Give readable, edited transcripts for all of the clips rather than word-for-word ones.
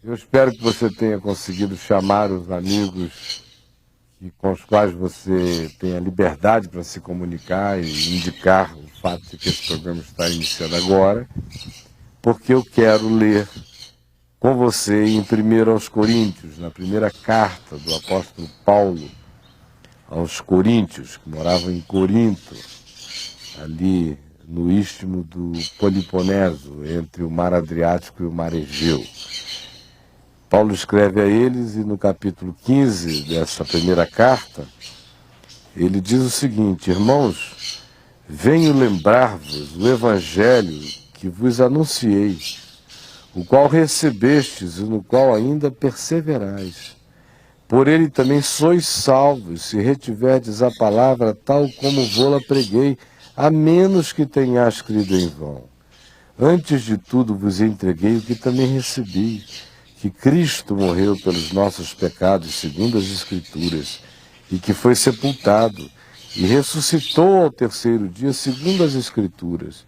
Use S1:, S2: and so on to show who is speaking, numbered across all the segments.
S1: Eu espero que você tenha conseguido chamar os amigos com os quais você tem a liberdade para se comunicar e indicar o fato de que esse programa está iniciando agora, porque eu quero ler com você em 1 aos Coríntios, na primeira carta do apóstolo Paulo aos Coríntios, que moravam em Corinto, ali no istmo do Peloponeso, entre o mar Adriático e o mar Egeu. Paulo escreve a eles e no capítulo 15 dessa primeira carta, ele diz o seguinte: irmãos, venho lembrar-vos o evangelho que vos anunciei, o qual recebestes e no qual ainda perseverais. Por ele também sois salvos, se retiverdes a palavra tal como vô-la preguei, a menos que tenhas crido em vão. Antes de tudo vos entreguei o que também recebi, que Cristo morreu pelos nossos pecados, segundo as Escrituras, e que foi sepultado, e ressuscitou ao terceiro dia, segundo as Escrituras,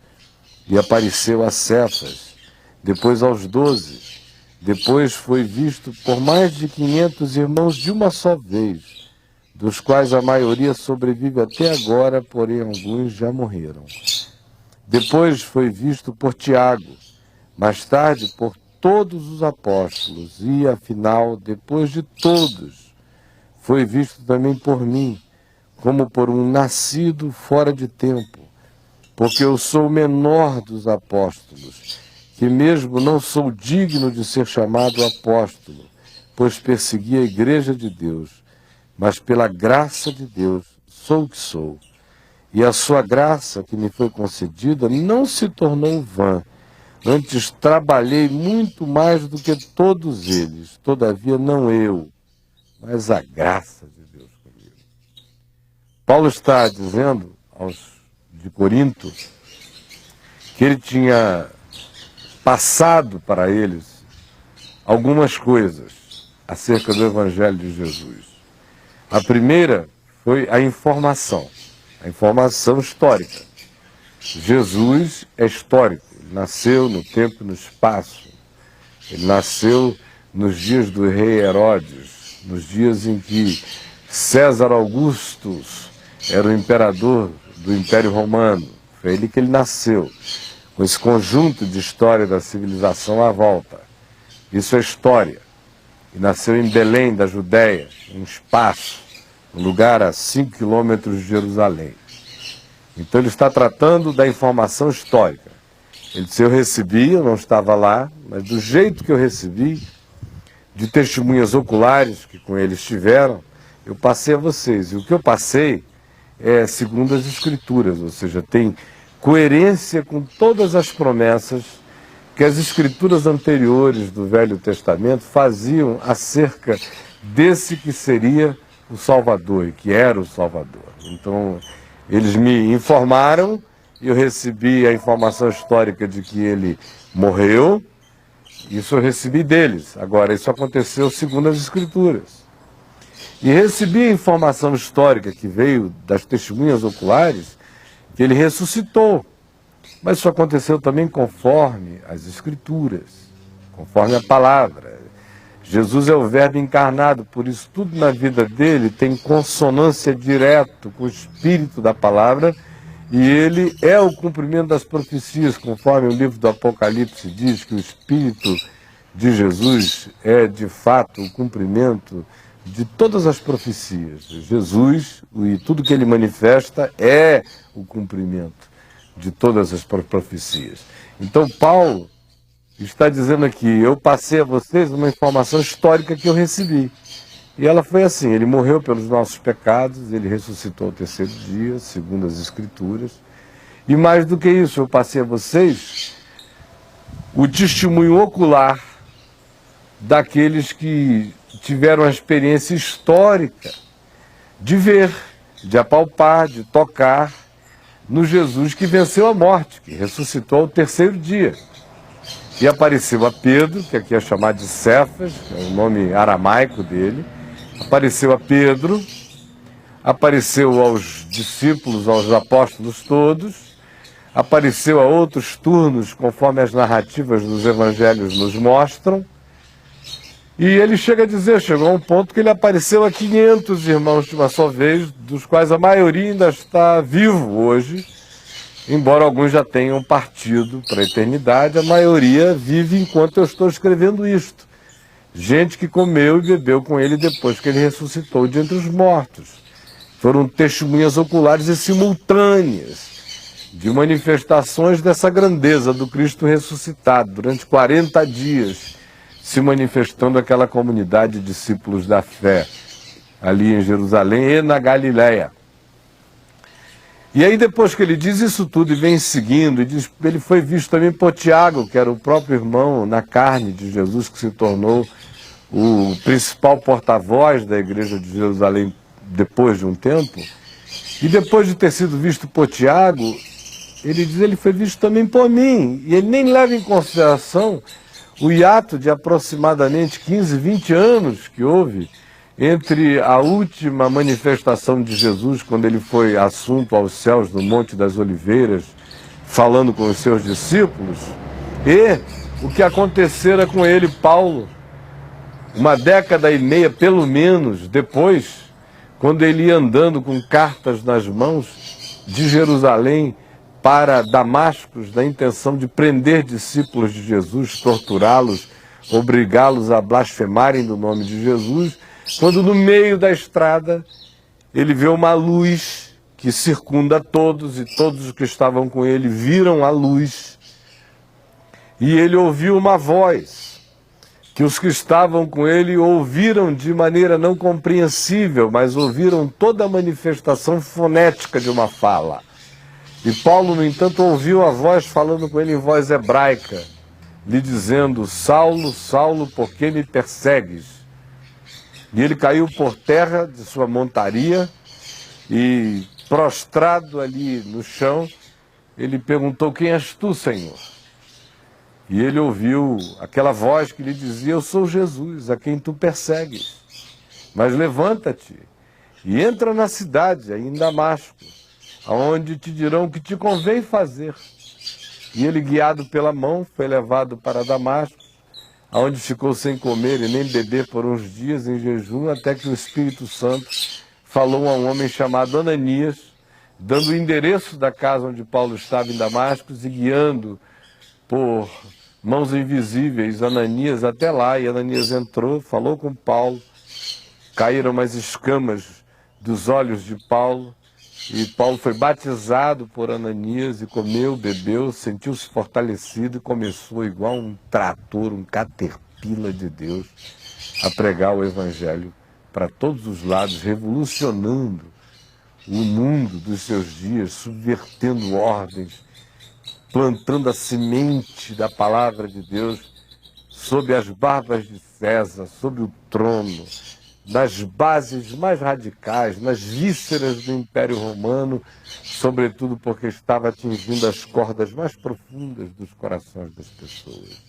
S1: e apareceu a Cefas, depois aos 12, depois foi visto por mais de 500 irmãos de uma só vez, dos quais a maioria sobrevive até agora, porém alguns já morreram. Depois foi visto por Tiago, mais tarde por todos os apóstolos, e afinal, depois de todos, foi visto também por mim, como por um nascido fora de tempo, porque eu sou o menor dos apóstolos, que mesmo não sou digno de ser chamado apóstolo, pois persegui a igreja de Deus, mas pela graça de Deus sou o que sou. E a sua graça que me foi concedida não se tornou vã. Antes trabalhei muito mais do que todos eles, todavia não eu, mas a graça de Deus comigo. Paulo está dizendo aos de Corinto que ele tinha passado para eles algumas coisas acerca do Evangelho de Jesus. A primeira foi a informação histórica. Jesus é histórico. Nasceu no tempo e no espaço. Ele nasceu nos dias do rei Herodes, nos dias em que César Augustus era o imperador do Império Romano. Foi ele que ele nasceu, com esse conjunto de história da civilização à volta. Isso é história. E nasceu em Belém, da Judéia, um espaço, um lugar a 5 quilômetros de Jerusalém. Então ele está tratando da informação histórica. Ele disse, eu recebi, eu não estava lá, mas do jeito que eu recebi, de testemunhas oculares que com ele estiveram, eu passei a vocês. E o que eu passei é segundo as Escrituras, ou seja, tem coerência com todas as promessas que as Escrituras anteriores do Velho Testamento faziam acerca desse que seria o Salvador, e que era o Salvador. Então, eles me informaram, e eu recebi a informação histórica de que ele morreu. Isso eu recebi deles. Agora, isso aconteceu segundo as Escrituras. E recebi a informação histórica que veio das testemunhas oculares, que ele ressuscitou. Mas isso aconteceu também conforme as Escrituras, conforme a palavra. Jesus é o Verbo encarnado, por isso tudo na vida dele tem consonância direta com o espírito da palavra, e ele é o cumprimento das profecias, conforme o livro do Apocalipse diz que o Espírito de Jesus é, de fato, o cumprimento de todas as profecias. Jesus, e tudo que ele manifesta, é o cumprimento de todas as profecias. Então, Paulo está dizendo aqui, eu passei a vocês uma informação histórica que eu recebi. E ela foi assim, ele morreu pelos nossos pecados, ele ressuscitou ao terceiro dia, segundo as Escrituras. E mais do que isso, eu passei a vocês o testemunho ocular daqueles que tiveram a experiência histórica de ver, de apalpar, de tocar no Jesus que venceu a morte, que ressuscitou ao terceiro dia. E apareceu a Pedro, que aqui é chamado de Cefas, que é o nome aramaico dele. Apareceu a Pedro, apareceu aos discípulos, aos apóstolos todos, apareceu a outros turnos, conforme as narrativas dos evangelhos nos mostram, E ele chega a dizer, chegou a um ponto que ele apareceu a 500 irmãos de uma só vez, dos quais a maioria ainda está vivo hoje, embora alguns já tenham partido para a eternidade, a maioria vive enquanto eu estou escrevendo isto. Gente que comeu e bebeu com ele depois que ele ressuscitou de entre os mortos. Foram testemunhas oculares e simultâneas de manifestações dessa grandeza do Cristo ressuscitado, durante 40 dias, se manifestando aquela comunidade de discípulos da fé, ali em Jerusalém e na Galiléia. E aí depois que ele diz isso tudo e vem seguindo, e diz, ele foi visto também por Tiago, que era o próprio irmão na carne de Jesus, que se tornou o principal porta-voz da igreja de Jerusalém depois de um tempo. E depois de ter sido visto por Tiago, ele diz, ele foi visto também por mim. E ele nem leva em consideração o hiato de aproximadamente 15, 20 anos que houve entre a última manifestação de Jesus, quando ele foi assunto aos céus no Monte das Oliveiras, falando com os seus discípulos, e o que acontecera com ele, Paulo, uma década e meia, pelo menos, depois, quando ele ia andando com cartas nas mãos de Jerusalém para Damasco, na intenção de prender discípulos de Jesus, torturá-los, obrigá-los a blasfemarem do nome de Jesus, quando no meio da estrada ele vê uma luz que circunda todos, e todos os que estavam com ele viram a luz, e ele ouviu uma voz que os que estavam com ele ouviram de maneira não compreensível, mas ouviram toda a manifestação fonética de uma fala. E Paulo, no entanto, ouviu a voz falando com ele em voz hebraica, lhe dizendo, Saulo, Saulo, por que me persegues? E ele caiu por terra de sua montaria e, prostrado ali no chão, ele perguntou, quem és tu, Senhor? E ele ouviu aquela voz que lhe dizia, eu sou Jesus, a quem tu persegues. Mas levanta-te e entra na cidade, aí em Damasco, aonde te dirão o que te convém fazer. E ele, guiado pela mão, foi levado para Damasco, aonde ficou sem comer e nem beber por uns dias em jejum, até que o Espírito Santo falou a um homem chamado Ananias, dando o endereço da casa onde Paulo estava em Damasco e guiando por mãos invisíveis Ananias até lá. E Ananias entrou, falou com Paulo, caíram umas escamas dos olhos de Paulo, e Paulo foi batizado por Ananias e comeu, bebeu, sentiu-se fortalecido e começou igual um trator, um caterpillar de Deus, a pregar o evangelho para todos os lados, revolucionando o mundo dos seus dias, subvertendo ordens, plantando a semente da palavra de Deus sob as barbas de César, sob o trono, nas bases mais radicais, nas vísceras do Império Romano, sobretudo porque estava atingindo as cordas mais profundas dos corações das pessoas.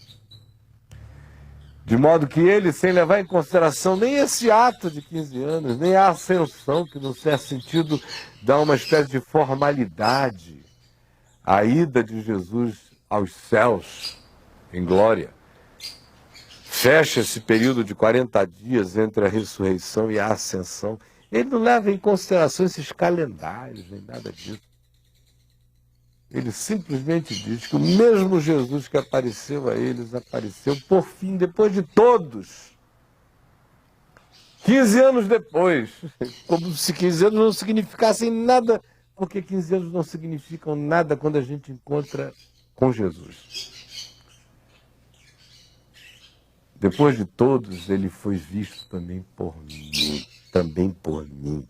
S1: De modo que ele, sem levar em consideração nem esse ato de 15 anos, nem a ascensão, que no certo sentido dá uma espécie de formalidade, a ida de Jesus aos céus em glória, fecha esse período de 40 dias entre a ressurreição e a ascensão. Ele não leva em consideração esses calendários, nem nada disso. Ele simplesmente diz que o mesmo Jesus que apareceu a eles, apareceu por fim, depois de todos. 15 anos depois, como se 15 anos não significassem nada, porque 15 anos não significam nada quando a gente encontra com Jesus. Depois de todos, ele foi visto também por mim, também por mim.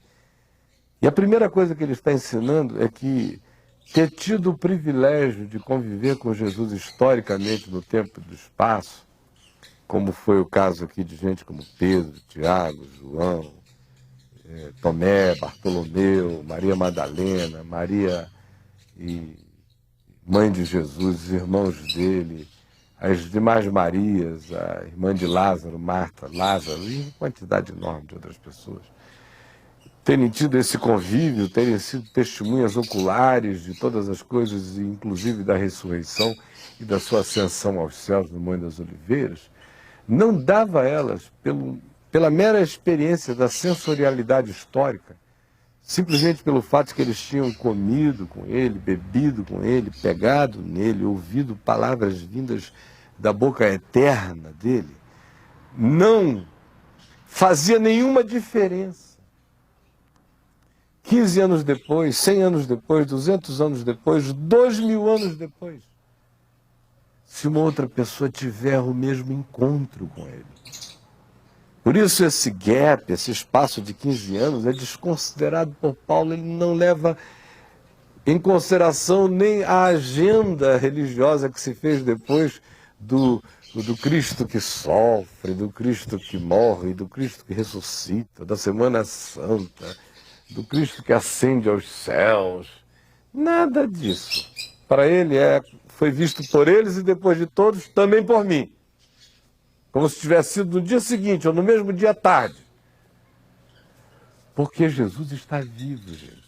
S1: E a primeira coisa que ele está ensinando é que ter tido o privilégio de conviver com Jesus historicamente no tempo e no espaço, como foi o caso aqui de gente como Pedro, Tiago, João, Tomé, Bartolomeu, Maria Madalena, Maria e mãe de Jesus, os irmãos dele, as demais Marias, a irmã de Lázaro, Marta, Lázaro e quantidade enorme de outras pessoas, terem tido esse convívio, terem sido testemunhas oculares de todas as coisas, inclusive da ressurreição e da sua ascensão aos céus no Monte das Oliveiras, não dava a elas, pela mera experiência da sensorialidade histórica, simplesmente pelo fato de que eles tinham comido com ele, bebido com ele, pegado nele, ouvido palavras vindas da boca eterna dele, não fazia nenhuma diferença. 15 anos depois, 100 anos depois, 200 anos depois, 2000 anos depois, se uma outra pessoa tiver o mesmo encontro com ele. Por isso esse gap, esse espaço de 15 anos é desconsiderado por Paulo. Ele não leva em consideração nem a agenda religiosa que se fez depois do Cristo que sofre, do Cristo que morre, do Cristo que ressuscita, da Semana Santa, do Cristo que ascende aos céus. Nada disso. Para ele foi visto por eles e depois de todos, também por mim. Como se tivesse sido no dia seguinte ou no mesmo dia à tarde. Porque Jesus está vivo, gente.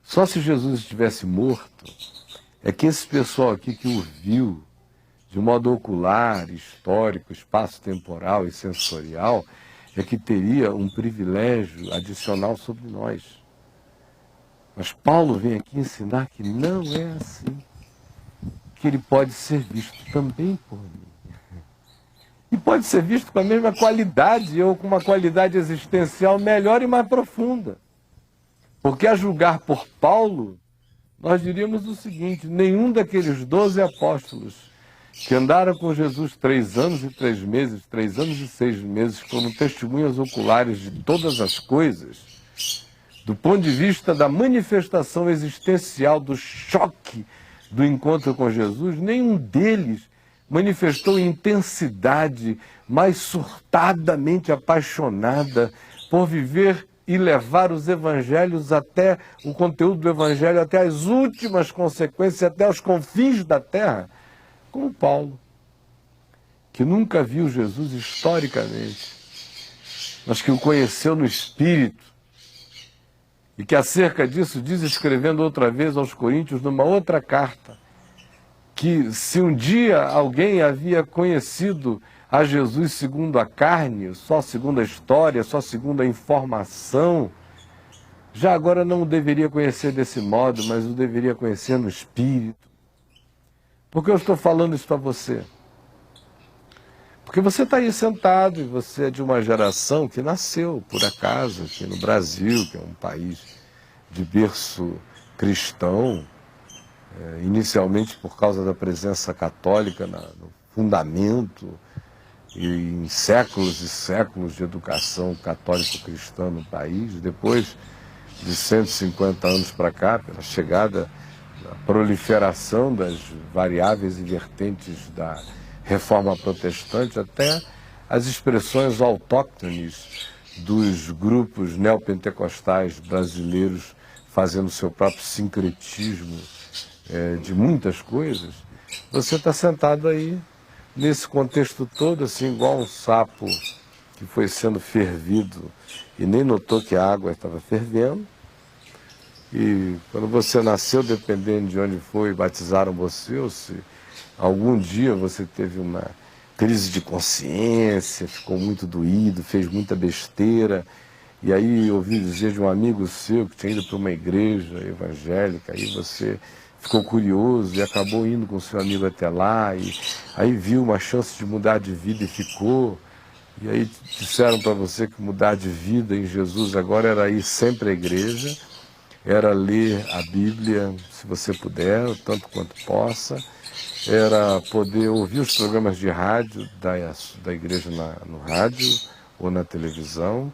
S1: Só se Jesus estivesse morto, é que esse pessoal aqui que o viu de modo ocular, histórico, espaço-temporal e sensorial, é que teria um privilégio adicional sobre nós. Mas Paulo vem aqui ensinar que não é assim. Que ele pode ser visto também por mim. E pode ser visto com a mesma qualidade ou com uma qualidade existencial melhor e mais profunda. Porque a julgar por Paulo, nós diríamos o seguinte: nenhum daqueles 12 apóstolos que andaram com Jesus 3 anos e 3 meses, 3 anos e 6 meses, foram testemunhas oculares de todas as coisas, do ponto de vista da manifestação existencial, do choque do encontro com Jesus, nenhum deles manifestou intensidade mais surtadamente apaixonada por viver e levar os evangelhos até o conteúdo do evangelho, até as últimas consequências, até os confins da terra, como Paulo, que nunca viu Jesus historicamente, mas que o conheceu no Espírito, e que acerca disso diz, escrevendo outra vez aos Coríntios, numa outra carta, que se um dia alguém havia conhecido a Jesus segundo a carne, só segundo a história, só segundo a informação, já agora não o deveria conhecer desse modo, mas o deveria conhecer no Espírito. Por que eu estou falando isso para você? Porque você está aí sentado e você é de uma geração que nasceu, por acaso, aqui no Brasil, que é um país de berço cristão, inicialmente por causa da presença católica no fundamento, e em séculos e séculos de educação católico-cristã no país, depois de 150 anos para cá, pela chegada, a proliferação das variáveis e vertentes da reforma protestante, até as expressões autóctones dos grupos neopentecostais brasileiros fazendo seu próprio sincretismo de muitas coisas. Você está sentado aí, nesse contexto todo, assim, igual um sapo que foi sendo fervido e nem notou que a água estava fervendo. E quando você nasceu, dependendo de onde foi, batizaram você, ou se algum dia você teve uma crise de consciência, ficou muito doído, fez muita besteira, e aí ouviu dizer de um amigo seu que tinha ido para uma igreja evangélica, aí você ficou curioso e acabou indo com seu amigo até lá, e aí viu uma chance de mudar de vida e ficou. E aí disseram para você que mudar de vida em Jesus agora era ir sempre à igreja, era ler a Bíblia, se você puder, o tanto quanto possa, era poder ouvir os programas de rádio da igreja no rádio ou na televisão.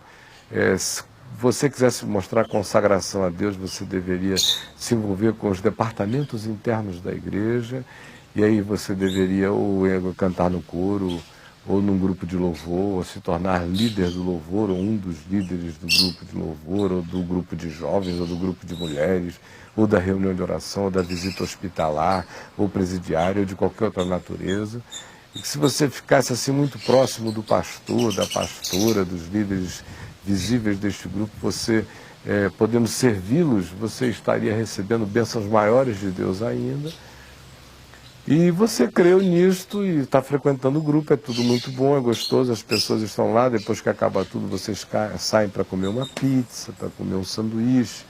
S1: Se você quisesse mostrar consagração a Deus, você deveria se envolver com os departamentos internos da igreja, e aí você deveria ou cantar no coro, ou num grupo de louvor, ou se tornar líder do louvor, ou um dos líderes do grupo de louvor, ou do grupo de jovens, ou do grupo de mulheres, ou da reunião de oração, ou da visita hospitalar, ou presidiária, ou de qualquer outra natureza. E que se você ficasse assim muito próximo do pastor, da pastora, dos líderes visíveis deste grupo, você, podendo servi-los, você estaria recebendo bênçãos maiores de Deus ainda. E você creu nisto e está frequentando o grupo, é tudo muito bom, é gostoso, as pessoas estão lá, depois que acaba tudo vocês saem para comer uma pizza, para comer um sanduíche,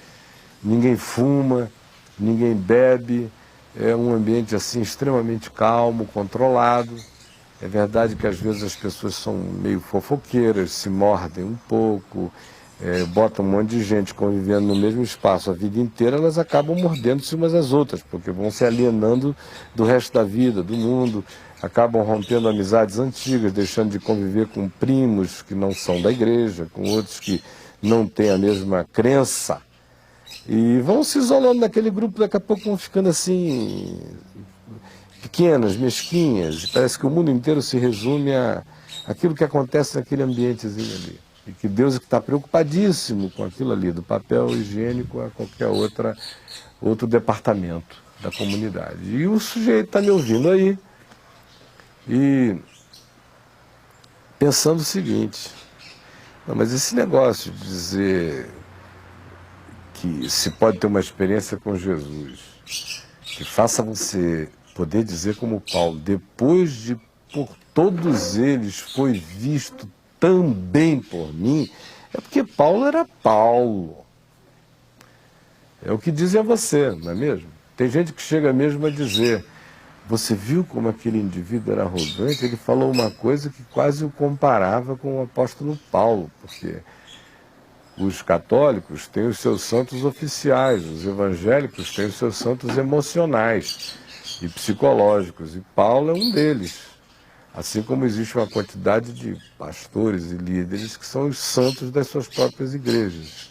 S1: ninguém fuma, ninguém bebe, é um ambiente assim extremamente calmo, controlado. É verdade que às vezes as pessoas são meio fofoqueiras, se mordem um pouco, botam um monte de gente convivendo no mesmo espaço a vida inteira, elas acabam mordendo-se umas às outras, porque vão se alienando do resto da vida, do mundo, acabam rompendo amizades antigas, deixando de conviver com primos que não são da igreja, com outros que não têm a mesma crença, e vão se isolando naquele grupo, daqui a pouco vão ficando assim, pequenas, mesquinhas, e parece que o mundo inteiro se resume a aquilo que acontece naquele ambientezinho ali. E que Deus está preocupadíssimo com aquilo ali, do papel higiênico a qualquer outro departamento da comunidade. E o sujeito está me ouvindo aí e pensando o seguinte: não, mas esse negócio de dizer que se pode ter uma experiência com Jesus, que faça você poder dizer como Paulo, depois de por todos eles foi visto também por mim, é porque Paulo era Paulo. É o que dizem a você, não é mesmo? Tem gente que chega mesmo a dizer: você viu como aquele indivíduo era arrogante? Ele falou uma coisa que quase o comparava com o apóstolo Paulo, porque os católicos têm os seus santos oficiais, os evangélicos têm os seus santos emocionais e psicológicos, e Paulo é um deles. Assim como existe uma quantidade de pastores e líderes que são os santos das suas próprias igrejas.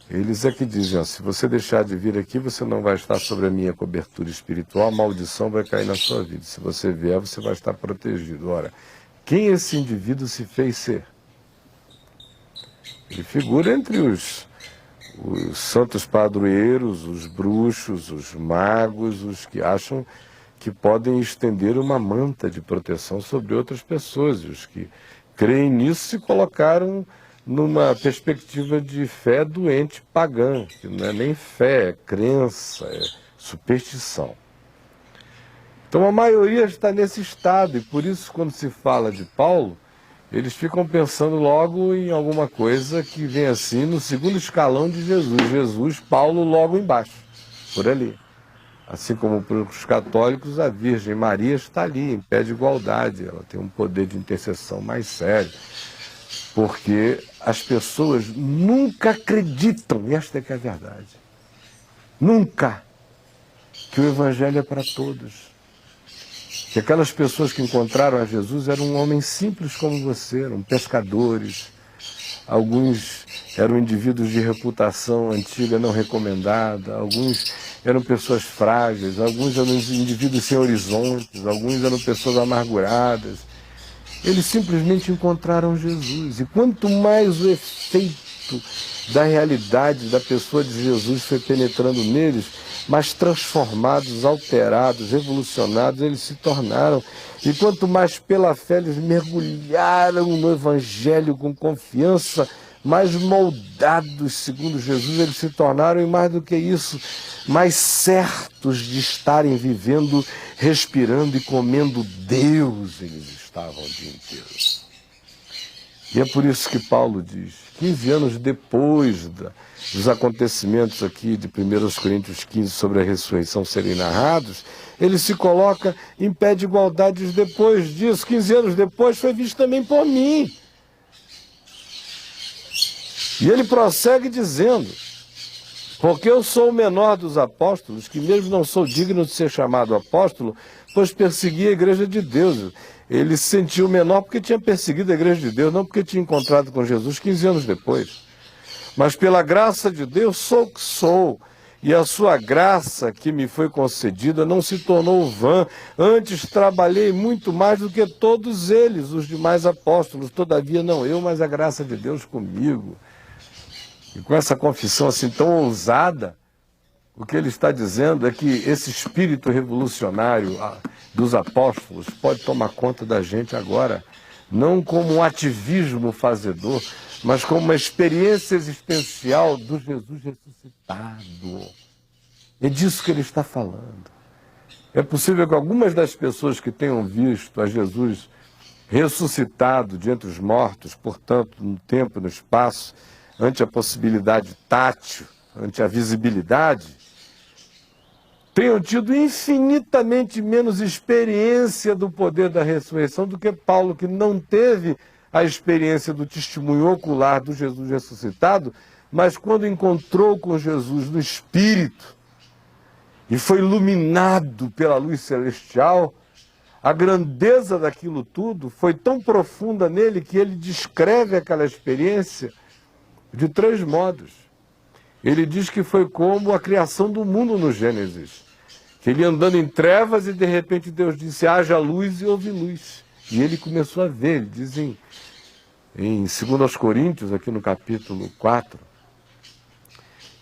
S1: Eles é que dizem: ó, se você deixar de vir aqui, você não vai estar sobre a minha cobertura espiritual, a maldição vai cair na sua vida. Se você vier, você vai estar protegido. Ora, quem esse indivíduo se fez ser? Ele figura entre os santos padroeiros, os bruxos, os magos, os que acham que podem estender uma manta de proteção sobre outras pessoas. E os que creem nisso se colocaram numa perspectiva de fé doente pagã, que não é nem fé, é crença, é superstição. Então a maioria está nesse estado, e por isso quando se fala de Paulo, eles ficam pensando logo em alguma coisa que vem assim no segundo escalão de Jesus. Jesus, Paulo logo embaixo, por ali. Assim como para os católicos, a Virgem Maria está ali, em pé de igualdade. Ela tem um poder de intercessão mais sério. Porque as pessoas nunca acreditam, e esta é que é a verdade, nunca, que o Evangelho é para todos. Que aquelas pessoas que encontraram a Jesus eram um homem simples como você, eram pescadores, alguns eram indivíduos de reputação antiga não recomendada, alguns eram pessoas frágeis, alguns eram indivíduos sem horizontes, alguns eram pessoas amarguradas. Eles simplesmente encontraram Jesus. E quanto mais o efeito da realidade da pessoa de Jesus foi penetrando neles, mais transformados, alterados, revolucionados eles se tornaram. E quanto mais pela fé eles mergulharam no Evangelho com confiança, mais moldados, segundo Jesus, eles se tornaram, e mais do que isso, mais certos de estarem vivendo, respirando e comendo Deus eles estavam o dia inteiro. E é por isso que Paulo diz, 15 anos depois dos acontecimentos aqui de 1 Coríntios 15 sobre a ressurreição serem narrados, ele se coloca em pé de igualdade depois disso. 15 anos depois foi visto também por mim. E ele prossegue dizendo: porque eu sou o menor dos apóstolos, que mesmo não sou digno de ser chamado apóstolo, pois persegui a igreja de Deus. Ele se sentiu menor porque tinha perseguido a igreja de Deus, não porque tinha encontrado com Jesus 15 anos depois. Mas pela graça de Deus sou o que sou, e a sua graça que me foi concedida não se tornou vã. Antes trabalhei muito mais do que todos eles, os demais apóstolos. Todavia não eu, mas a graça de Deus comigo. E com essa confissão assim tão ousada, o que ele está dizendo é que esse espírito revolucionário dos apóstolos pode tomar conta da gente agora, não como um ativismo fazedor, mas como uma experiência existencial do Jesus ressuscitado. É disso que ele está falando. É possível que algumas das pessoas que tenham visto a Jesus ressuscitado de entre os mortos, portanto, no tempo e no espaço, ante a possibilidade tátil, ante a visibilidade, tenham tido infinitamente menos experiência do poder da ressurreição do que Paulo, que não teve a experiência do testemunho ocular do Jesus ressuscitado, mas quando encontrou com Jesus no Espírito e foi iluminado pela luz celestial, a grandeza daquilo tudo foi tão profunda nele que ele descreve aquela experiência de 3 modos. Ele diz que foi como a criação do mundo no Gênesis. Que ele andando em trevas e de repente Deus disse, haja luz e houve luz. E ele começou a ver, ele diz em 2 Coríntios, aqui no capítulo 4,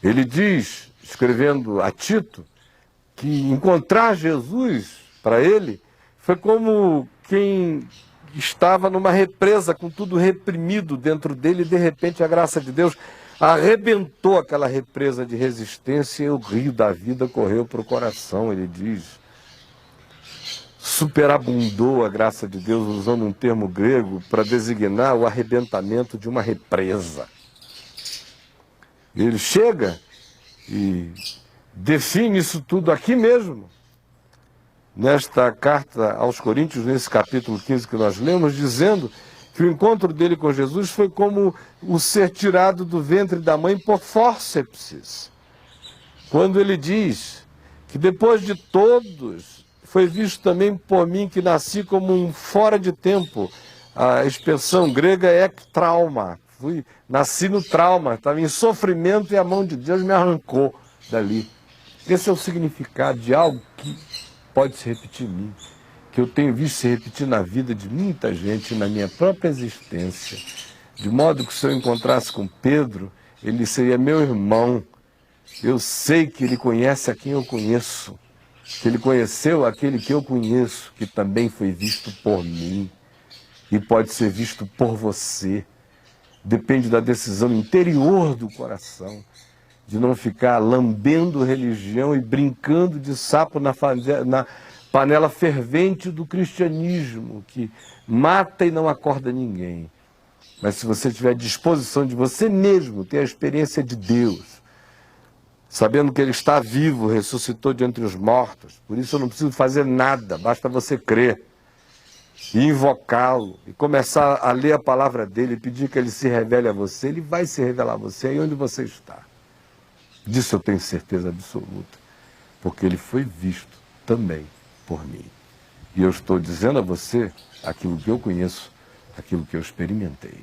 S1: ele diz, escrevendo a Tito, que encontrar Jesus para ele foi como quem estava numa represa com tudo reprimido dentro dele e de repente a graça de Deus arrebentou aquela represa de resistência e o rio da vida correu para o coração, ele diz. Superabundou a graça de Deus, usando um termo grego para designar o arrebentamento de uma represa. Ele chega e define isso tudo aqui mesmo, nesta carta aos Coríntios, nesse capítulo 15 que nós lemos, dizendo que o encontro dele com Jesus foi como o ser tirado do ventre da mãe por fórceps. Quando ele diz que depois de todos foi visto também por mim que nasci como um fora de tempo. A expressão grega é trauma. Nasci no trauma, estava em sofrimento e a mão de Deus me arrancou dali. Esse é o significado de algo que pode se repetir em mim, que eu tenho visto se repetir na vida de muita gente, na minha própria existência. De modo que se eu encontrasse com Pedro, ele seria meu irmão. Eu sei que ele conhece a quem eu conheço, que ele conheceu aquele que eu conheço, que também foi visto por mim e pode ser visto por você. Depende da decisão interior do coração, de não ficar lambendo religião e brincando de sapo na panela fervente do cristianismo, que mata e não acorda ninguém. Mas se você tiver disposição de você mesmo ter a experiência de Deus, sabendo que Ele está vivo, ressuscitou de entre os mortos, por isso eu não preciso fazer nada, basta você crer e invocá-lo, e começar a ler a palavra dele, e pedir que ele se revele a você, ele vai se revelar a você aí onde você está. Disso eu tenho certeza absoluta, porque ele foi visto também por mim. E eu estou dizendo a você aquilo que eu conheço, aquilo que eu experimentei.